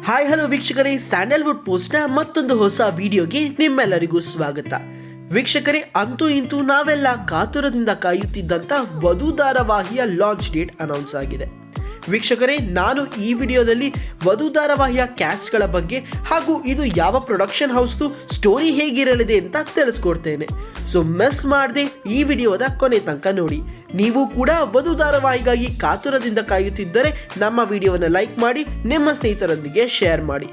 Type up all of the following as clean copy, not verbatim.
Hi hello ವೀಕ್ಷಕರೇ, Sandalwood ಪೋಸ್ಟ್ನ ಮತ್ತೊಂದು ಹೊಸ ವಿಡಿಯೋಗೆ ನಿಮ್ಮೆಲ್ಲರಿಗೂ ಸ್ವಾಗತ. ವೀಕ್ಷಕರೇ, ಅಂತೂ ಇಂತೂ ನಾವೆಲ್ಲ ಕಾತುರದಿಂದ ಕಾಯುತ್ತಿದ್ದಂಥ ವಧು ಧಾರಾವಾಹಿಯ ಲಾಂಚ್ ಡೇಟ್ ಅನೌನ್ಸ್ ಆಗಿದೆ. ವೀಕ್ಷಕರೇ, ನಾನು ಈ ವಿಡಿಯೋದಲ್ಲಿ ವಧು ಧಾರಾವಾಹಿಯ ಕ್ಯಾಸ್ಟ್ಗಳ ಬಗ್ಗೆ ಹಾಗೂ ಇದು ಯಾವ ಪ್ರೊಡಕ್ಷನ್ ಹೌಸ್ದು ಸ್ಟೋರಿ ಹೇಗಿರಲಿದೆ ಅಂತ ತಿಳಿಸ್ಕೊಡ್ತೇನೆ. ಸೊ ಮಿಸ್ ಮಾಡದೆ ಈ ವಿಡಿಯೋದ ಕೊನೆ ತನಕ ನೋಡಿ. ನೀವು ಕೂಡ ವಧು ಧಾರಾವಾಹಿಗಾಗಿ ಕಾತುರದಿಂದ ಕಾಯುತ್ತಿದ್ದರೆ ನಮ್ಮ ವಿಡಿಯೋವನ್ನು ಲೈಕ್ ಮಾಡಿ, ನಿಮ್ಮ ಸ್ನೇಹಿತರೊಂದಿಗೆ ಶೇರ್ ಮಾಡಿ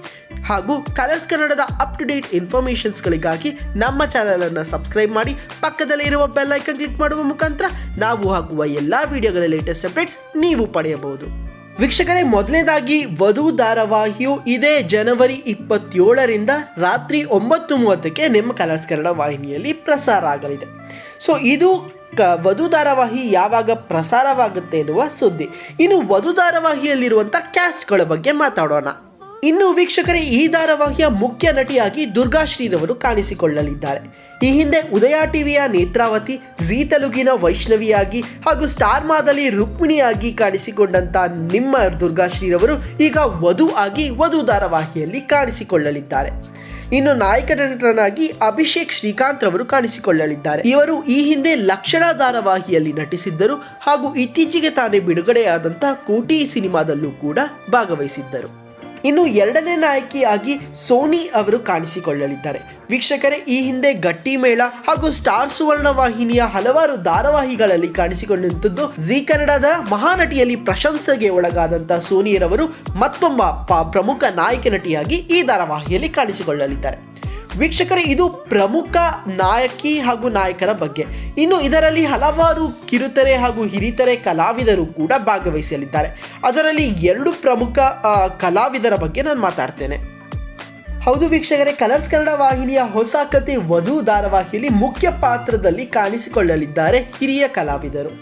ಹಾಗೂ ಕಲರ್ಸ್ ಕನ್ನಡದ ಅಪ್ ಟು ಡೇಟ್ ಇನ್ಫಾರ್ಮೇಷನ್ಸ್ಗಳಿಗಾಗಿ ನಮ್ಮ ಚಾನಲನ್ನು ಸಬ್ಸ್ಕ್ರೈಬ್ ಮಾಡಿ, ಪಕ್ಕದಲ್ಲಿ ಇರುವ ಬೆಲ್ ಐಕನ್ ಕ್ಲಿಕ್ ಮಾಡುವ ಮುಖಾಂತರ ನಾವು ಹಾಕುವ ಎಲ್ಲ ವಿಡಿಯೋಗಳ ಲೇಟೆಸ್ಟ್ ಅಪ್ಡೇಟ್ಸ್ ನೀವು ಪಡೆಯಬಹುದು. ವೀಕ್ಷಕರೇ, ಮೊದಲನೇದಾಗಿ ವಧು ಧಾರಾವಾಹಿಯು ಇದೇ ಜನವರಿ 27ರಿಂದ ರಾತ್ರಿ 9:30ಕ್ಕೆ ನಿಮ್ಮ ಕಲರ್ಸ್ ಕನ್ನಡ ವಾಹಿನಿಯಲ್ಲಿ ಪ್ರಸಾರ ಆಗಲಿದೆ. ಸೊ ಇದು ವಧು ಧಾರಾವಾಹಿ ಯಾವಾಗ ಪ್ರಸಾರವಾಗುತ್ತೆ ಎನ್ನುವ ಸುದ್ದಿ. ಇನ್ನು ವಧು ಧಾರಾವಾಹಿಯಲ್ಲಿರುವಂಥ ಕ್ಯಾಸ್ಟ್ಗಳ ಬಗ್ಗೆ ಮಾತಾಡೋಣ. ಇನ್ನು ವೀಕ್ಷಕರೇ, ಈ ಧಾರಾವಾಹಿಯ ಮುಖ್ಯ ನಟಿಯಾಗಿ ದುರ್ಗಾಶ್ರೀರವರು ಕಾಣಿಸಿಕೊಳ್ಳಲಿದ್ದಾರೆ. ಈ ಹಿಂದೆ ಉದಯ ಟಿವಿಯ ನೇತ್ರಾವತಿ, ಜೀ ತೆಲುಗಿನ ವೈಷ್ಣವಿಯಾಗಿ ಹಾಗೂ ಸ್ಟಾರ್ ಮಾದಲ್ಲಿ ರುಕ್ಮಿಣಿಯಾಗಿ ಕಾಣಿಸಿಕೊಂಡಂತ ನಿಮ್ಮ ದುರ್ಗಾಶ್ರೀರವರು ಈಗ ವಧು ಆಗಿ ವಧು ಧಾರಾವಾಹಿಯಲ್ಲಿ ಕಾಣಿಸಿಕೊಳ್ಳಲಿದ್ದಾರೆ. ಇನ್ನು ನಾಯಕ ನಟನಾಗಿ ಅಭಿಷೇಕ್ ಶ್ರೀಕಾಂತ್ ರವರು ಕಾಣಿಸಿಕೊಳ್ಳಲಿದ್ದಾರೆ. ಇವರು ಈ ಹಿಂದೆ ಲಕ್ಷಣ ಧಾರಾವಾಹಿಯಲ್ಲಿ ನಟಿಸಿದ್ದರು ಹಾಗೂ ಇತ್ತೀಚೆಗೆ ತಾನೇ ಬಿಡುಗಡೆಯಾದಂತಹ ಕೋಟಿ ಸಿನಿಮಾದಲ್ಲೂ ಕೂಡ ಭಾಗವಹಿಸಿದ್ದರು. ಇನ್ನು ಎರಡನೇ ನಾಯಕಿಯಾಗಿ ಸೋನಿ ಅವರು ಕಾಣಿಸಿಕೊಳ್ಳಲಿದ್ದಾರೆ. ವೀಕ್ಷಕರೇ, ಈ ಹಿಂದೆ ಗಟ್ಟಿ ಮೇಳ ಹಾಗೂ ಸ್ಟಾರ್ ಸುವರ್ಣ ವಾಹಿನಿಯ ಹಲವಾರು ಧಾರಾವಾಹಿಗಳಲ್ಲಿ ಕಾಣಿಸಿಕೊಂಡಂಥದ್ದು. ಜೀ ಕನ್ನಡದ ಮಹಾನಟಿಯಲ್ಲಿ ಪ್ರಶಂಸೆಗೆ ಒಳಗಾದಂತಹ ಸೋನಿಯರವರು ಮತ್ತೊಬ್ಬ ಪ್ರಮುಖ ನಾಯಕ ನಟಿಯಾಗಿ ಈ ಧಾರಾವಾಹಿಯಲ್ಲಿ ಕಾಣಿಸಿಕೊಳ್ಳಲಿದ್ದಾರೆ. ವೀಕ್ಷಕರೇ, ಇದು ಪ್ರಮುಖ ನಾಯಕಿ ಹಾಗೂ ನಾಯಕರ ಬಗ್ಗೆ. ಇನ್ನು ಇದರಲ್ಲಿ ಹಲವಾರು ಕಿರುತೆರೆ ಹಾಗೂ ಹಿರಿತೆರೆ ಕಲಾವಿದರು ಕೂಡ ಭಾಗವಹಿಸಲಿದ್ದಾರೆ. ಅದರಲ್ಲಿ 2 ಪ್ರಮುಖ ಕಲಾವಿದರ ಬಗ್ಗೆ ನಾನು ಮಾತಾಡ್ತೇನೆ. ಹೌದು ವೀಕ್ಷಕರೇ, ಕಲರ್ಸ್ ಕನ್ನಡ ವಾಹಿನಿಯ ಹೊಸ ಕತೆ ವಧು ಧಾರಾವಾಹಿಯಲ್ಲಿ ಮುಖ್ಯ ಪಾತ್ರದಲ್ಲಿ ಕಾಣಿಸಿಕೊಳ್ಳಲಿದ್ದಾರೆ ಹಿರಿಯ ಕಲಾವಿದರು.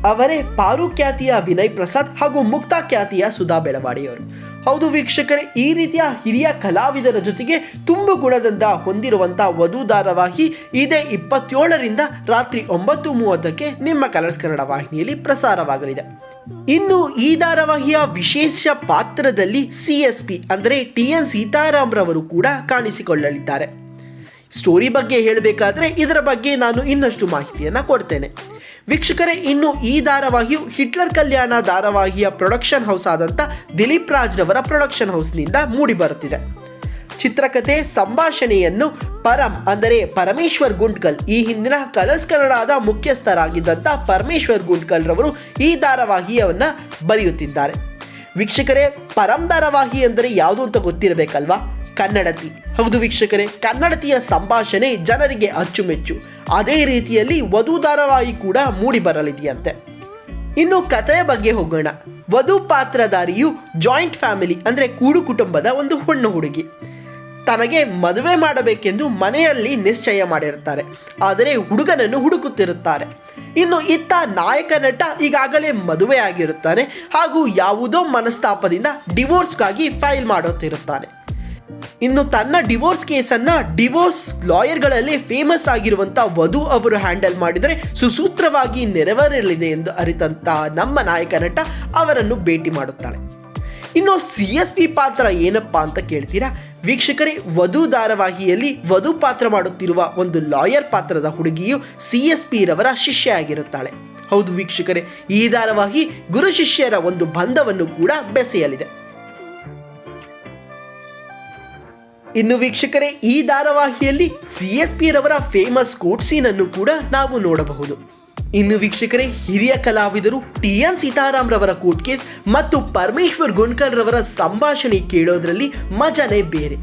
ಅವರೇ ಪಾರು ಖ್ಯಾತಿಯ ವಿನಯ್ ಪ್ರಸಾದ್ ಹಾಗೂ ಮುಕ್ತಾ ಖ್ಯಾತಿಯ ಸುಧಾ ಬೆಳವಾಡಿಯವರು. ಹೌದು ವೀಕ್ಷಕರೇ, ಈ ರೀತಿಯ ಹಿರಿಯ ಕಲಾವಿದರ ಜೊತೆಗೆ ತುಂಬು ಗುಣದಿಂದ ಹೊಂದಿರುವಂಥ ವಧು ಧಾರಾವಾಹಿ ಇದೇ 27ರಿಂದ ರಾತ್ರಿ 9:30ಕ್ಕೆ ನಿಮ್ಮ ಕಲರ್ಸ್ ಕನ್ನಡ ವಾಹಿನಿಯಲ್ಲಿ ಪ್ರಸಾರವಾಗಲಿದೆ. ಇನ್ನು ಈ ಧಾರಾವಾಹಿಯ ವಿಶೇಷ ಪಾತ್ರದಲ್ಲಿ CSP ಅಂದರೆ TN ಸೀತಾರಾಮ್ ರವರು ಕೂಡ ಕಾಣಿಸಿಕೊಳ್ಳಲಿದ್ದಾರೆ. ಸ್ಟೋರಿ ಬಗ್ಗೆ ಹೇಳಬೇಕಾದ್ರೆ ಇದರ ಬಗ್ಗೆ ನಾನು ಇನ್ನಷ್ಟು ಮಾಹಿತಿಯನ್ನು ಕೊಡ್ತೇನೆ. ವೀಕ್ಷಕರೇ, ಇನ್ನು ಈ ಧಾರಾವಾಹಿಯು ಹಿಟ್ಲರ್ ಕಲ್ಯಾಣ ಧಾರಾವಾಹಿಯ ಪ್ರೊಡಕ್ಷನ್ ಹೌಸ್ ಆದಂಥ ದಿಲೀಪ್ ರಾಜ್ ರವರ ಪ್ರೊಡಕ್ಷನ್ ಹೌಸ್ನಿಂದ ಮೂಡಿ ಬರುತ್ತಿದೆ. ಚಿತ್ರಕಥೆ ಸಂಭಾಷಣೆಯನ್ನು ಅಂದರೆ ಪರಮೇಶ್ವರ್ ಗುಂಡ್ಕಲ್, ಈ ಹಿಂದಿನ ಕಲರ್ಸ್ ಕನ್ನಡದ ಮುಖ್ಯಸ್ಥರಾಗಿದ್ದಂಥ ಪರಮೇಶ್ವರ್ ಗುಂಡ್ಕಲ್ ರವರು ಈ ಧಾರಾವಾಹಿಯನ್ನ ಬರೆಯುತ್ತಿದ್ದಾರೆ. ವೀಕ್ಷಕರೇ, ಧಾರಾವಾಹಿ ಅಂದರೆ ಯಾವುದು ಅಂತ ಗೊತ್ತಿರಬೇಕಲ್ವಾ? ಕನ್ನಡತಿ. ಹೌದು ವೀಕ್ಷಕರೇ, ಕನ್ನಡತಿಯ ಸಂಭಾಷಣೆ ಜನರಿಗೆ ಅಚ್ಚುಮೆಚ್ಚು. ಅದೇ ರೀತಿಯಲ್ಲಿ ವಧು ಧಾರಾವಾಹಿ ಕೂಡ ಮೂಡಿ ಬರಲಿದೆಯಂತೆ. ಇನ್ನು ಕಥೆಯ ಬಗ್ಗೆ ಹೋಗೋಣ. ವಧು ಪಾತ್ರಧಾರಿಯು ಜಾಯಿಂಟ್ ಫ್ಯಾಮಿಲಿ ಅಂದರೆ ಕೂಡು ಕುಟುಂಬದ ಒಂದು ಹೆಣ್ಣು ಹುಡುಗಿ. ತನಗೆ ಮದುವೆ ಮಾಡಬೇಕೆಂದು ಮನೆಯಲ್ಲಿ ನಿಶ್ಚಯ ಮಾಡಿರುತ್ತಾರೆ. ಆದರೆ ಹುಡುಗನನ್ನು ಹುಡುಕುತ್ತಿರುತ್ತಾರೆ. ಇನ್ನು ಇತ್ತ ನಾಯಕ ನಟ ಈಗಾಗಲೇ ಮದುವೆ ಆಗಿರುತ್ತಾನೆ ಹಾಗೂ ಯಾವುದೋ ಮನಸ್ತಾಪದಿಂದ ಡಿವೋರ್ಸ್ಗಾಗಿ ಫೈಲ್ ಮಾಡುತ್ತಿರುತ್ತಾನೆ. ಇನ್ನು ತನ್ನ ಡಿವೋರ್ಸ್ ಕೇಸನ್ನು ಡಿವೋರ್ಸ್ ಲಾಯರ್ಗಳಲ್ಲಿ ಫೇಮಸ್ ಆಗಿರುವಂಥ ವಧು ಅವರು ಹ್ಯಾಂಡಲ್ ಮಾಡಿದರೆ ಸುಸೂತ್ರವಾಗಿ ನೆರವೇರಲಿದೆ ಎಂದು ಅರಿತಂತಹ ನಮ್ಮ ನಾಯಕ ನಟ ಅವರನ್ನು ಭೇಟಿ ಮಾಡುತ್ತಾಳೆ. ಇನ್ನು CSP ಪಾತ್ರ ಏನಪ್ಪಾ ಅಂತ ಕೇಳ್ತೀರಾ? ವೀಕ್ಷಕರೇ, ವಧು ಧಾರಾವಾಹಿಯಲ್ಲಿ ವಧು ಪಾತ್ರ ಮಾಡುತ್ತಿರುವ ಒಂದು ಲಾಯರ್ ಪಾತ್ರದ ಹುಡುಗಿಯು CSP ರವರ ಶಿಷ್ಯ ಆಗಿರುತ್ತಾಳೆ. ಹೌದು ವೀಕ್ಷಕರೇ, ಈ ಧಾರಾವಾಹಿ ಗುರು ಶಿಷ್ಯರ ಒಂದು ಬಂಧವನ್ನು ಕೂಡ ಬೆಸೆಯಲಿದೆ. ಇನ್ನು ವೀಕ್ಷಕರೇ, ಈ ಧಾರಾವಾಹಿಯಲ್ಲಿ CSP ರವರ ಫೇಮಸ್ ಕೋರ್ಟ್ ಸೀನ್ ಅನ್ನು ಕೂಡ ನಾವು ನೋಡಬಹುದು. ಇನ್ನು ವೀಕ್ಷಕರೇ, ಹಿರಿಯ ಕಲಾವಿದರು TN ಸೀತಾರಾಮ್ ರವರ ಕೋರ್ಟ್ ಕೇಸ್ ಮತ್ತು ಪರಮೇಶ್ವರ್ ಗುಂಡ್ಕಲ್ ರವರ ಸಂಭಾಷಣೆ ಕೇಳೋದ್ರಲ್ಲಿ ಮಜಾನೇ ಬೇರೆ.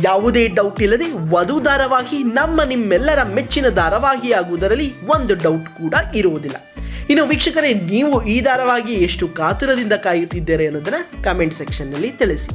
ಯಾವುದೇ ಡೌಟ್ ಇಲ್ಲದೆ ವಧು ಧಾರಾವಾಹಿ ನಿಮ್ಮೆಲ್ಲರ ಮೆಚ್ಚಿನ ಧಾರಾವಾಹಿ ಆಗುವುದರಲ್ಲಿ ಒಂದು ಡೌಟ್ ಕೂಡ ಇರುವುದಿಲ್ಲ. ಇನ್ನು ವೀಕ್ಷಕರೇ, ನೀವು ಈ ಧಾರಾವಾಹಿ ಎಷ್ಟು ಕಾತುರದಿಂದ ಕಾಯುತ್ತಿದ್ದೀರಿ ಅನ್ನೋದನ್ನ ಕಮೆಂಟ್ ಸೆಕ್ಷನ್ನಲ್ಲಿ ತಿಳಿಸಿ.